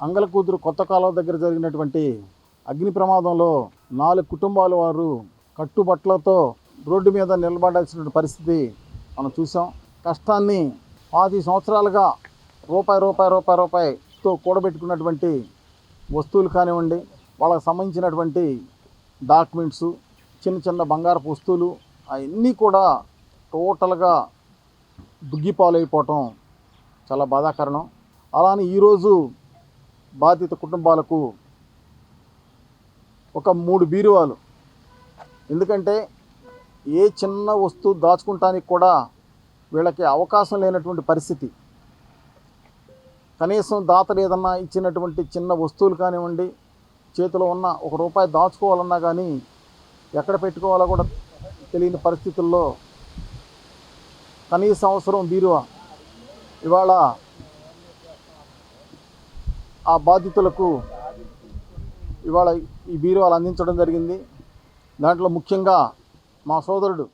అంగలకూతురు కొత్త కాలువ దగ్గర జరిగినటువంటి అగ్ని ప్రమాదంలో 4 కుటుంబాల వారు కట్టుబట్టలతో రోడ్డు మీద నిలబడాల్సిన పరిస్థితి మనం చూసాం. కష్టాన్ని 10 సంవత్సరాలుగా రూపాయితో కూడబెట్టుకున్నటువంటి వస్తువులు కానివ్వండి, వాళ్ళకి సంబంధించినటువంటి డాక్యుమెంట్స్, చిన్న బంగారపు వస్తువులు అవన్నీ కూడా టోటల్గా దుగ్గిపాలైపోవటం చాలా బాధాకరణం. అలానే ఈరోజు బాధిత కుటుంబాలకు ఒక 3 బీరువాలు, ఎందుకంటే ఏ చిన్న వస్తువు దాచుకుంటానికి కూడా వీళ్ళకి అవకాశం లేనటువంటి పరిస్థితి. కనీసం దాతలు ఏదన్నా ఇచ్చినటువంటి చిన్న వస్తువులు కానివ్వండి, చేతిలో ఉన్న ₹1 దాచుకోవాలన్నా కానీ ఎక్కడ పెట్టుకోవాలో కూడా తెలియని పరిస్థితుల్లో కనీస అవసరం బీరువా ఇవాళ ఆ బాధితులకు ఇవాళ ఈ బీరువాలు అందించడం జరిగింది. దాంట్లో ముఖ్యంగా మా సోదరుడు